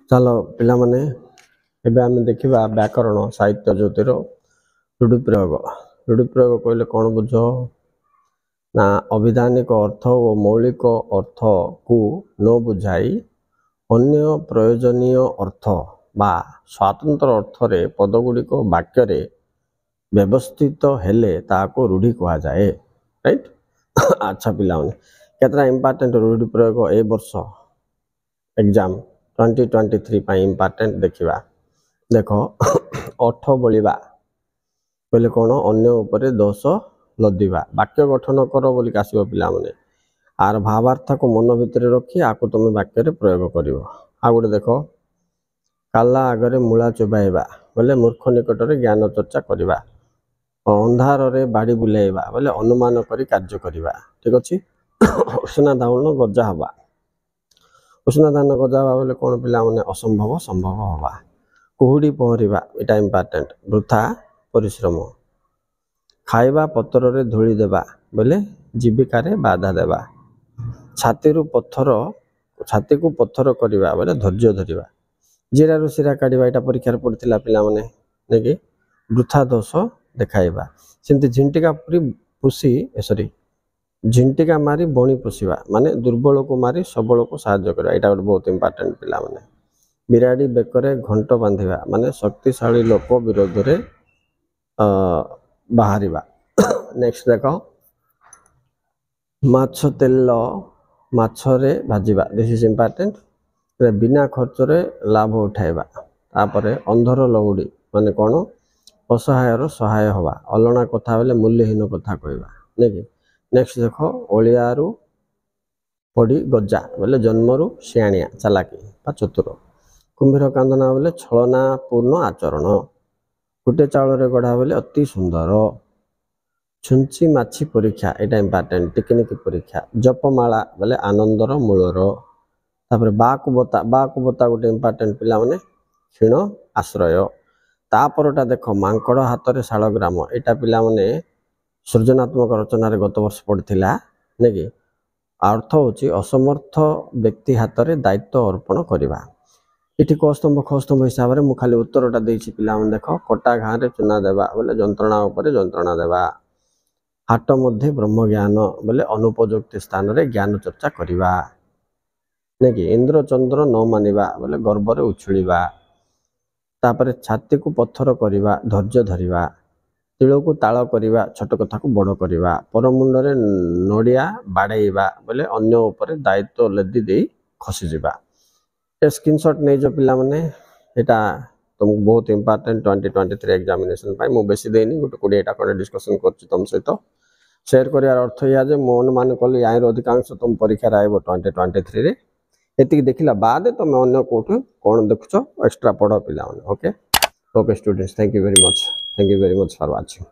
चलो पिला माने एबे आमे देखिबा व्याकरण साहित्य ज्योतिर रूढ़ि प्रयोग कहले कौन बुझ ना अभिधानिक अर्थ और मौलिक अर्थ को न बुझाई अन्य प्रयोजनीय अर्थ बा स्वतंत्र अर्थ रे पदगुड़िक वाक्य रे व्यवस्थित हेले ताको रूढ़ि कहा जाए। राइट। अच्छा पिला माने केतरा इंपोर्टेंट रूढ़ि प्रयोग ए वर्ष एग्जाम 2023 पाई इंपोर्टेंट देखिबा। देखो अर्थ बोलिबा बोले कौन अन्य उपरे दोष लदिबा वाक्य गठन कर बोली आसब पिला माने आर भावार्थ को मन भितर रखी आको तुम वाक्य रे प्रयोग करिवो। आ गोटे देखो काला आगरे मूला चुबाइबा बोले मूर्ख निकट रे ज्ञान चर्चा करिबा। अंधार रे बाड़ी बुलाइबा बोले अनुमान करी कार्य करिबा। ठीक अछि। उष्णा धावन गजा हवा उष्णा धान गजा हवा बोले कौन पिला माने असंभव संभव हवा। कुहुड़ी पहरिबा एटा इंपोर्टेंट वृथा परिश्रम। खाइबा पत्र रे धूली देबा बोले जीविका रे बाधा देबा। छाती को पत्थर करिबा बोले धैर्य धरिबा। जीरा रु सिरा काढ़िबा एटा परीक्षा पड़थिला पिला माने नेकी वृथा दोष देखाइबा। सेंति झिंटिका पुरी पुसी सॉरी झिंटिका मारी बणी पुसीबा माने दुर्बल को मारी सबल को सहायता करबा एटा बहुत इंपोर्टेंट पिला माने। बिराड़ी बेकरे घंट बांधिबा माने शक्तिशाली लोक विरोध रे बाहरिबा। नेक्स्ट देखो माछ तेल माछरे भाजिबा दिस इज इंपोर्टेंट। बिना खर्च रे लाभ उठाइबा। तापरे अंधर लउड़ी माने कौन असहायर सहाय हवा। अलना कथा बोले मूल्यहीन कथा कहवा नहीं। नेक्स्ट देखो ओलियारू पड़ी गजा बोले जन्मरू सियाणिया चालाकी बा चतुर। कुंभीर कांदना बोले छलना पूर्ण आचरण। गुटे चाउल गढ़ा बोले अति सुंदर। छुंची माछी परीक्षा एटा इंपोर्टेंट टेक्निक परीक्षा। जपमाला बोले आनंदर मूलर। तापर बाकुबता गोटे इंपोर्टेंट पिला माने क्षीण आश्रय। तापरटा देखो मांकड़ हाथ रे शालग्राम एटा पिला माने सृजनात्मक रचना रे गत वर्ष पढ़थिला नै कि अर्थ होची असमर्थ व्यक्ति हाथ रे दायित्व अर्पण करिबा। इठी कस्तंभ खस्तंभ हिसाब रे मु खाली उत्तरटा देछि पिला माने देखो कटा घा रे चुना देबा बोले जंत्रणा ऊपर जंत्रणा देबा। हाट मध्ये ब्रह्म ज्ञान बोले अनुपयुक्त स्थान रे ज्ञान चर्चा करिबा नै कि इंद्र चंद्र न मानिबा बोले गर्व रे उछुलिबा। तापरे छाती को पत्थर करिबा धैर्य धरिबा। तिल को ताल करिबा छोट कथा को बड़ करिबा। परमुंड रे नडिया बाड़ेइबा बोले अन्य ऊपर दायित्व लदी दे खसी जिबा। ए स्क्रीनशॉट नै जो पिला माने एटा तुमको बहुत इंपोर्टेंट 2023 एग्जामिनेशन पाई मु बेसी देनी गोटे 20 टा करे डिस्कशन करछि तुम सहित शेयर करियार अर्थ या जे मो अनुमान कली यार अधिकांश तुम परीक्षा आइबो 2023 रे। एतिक देखिला बाद तुम अन्य कोठ कोन देखुछ एक्स्ट्रा पढ़ो पिला माने। Okay okay students thank you very much for watching.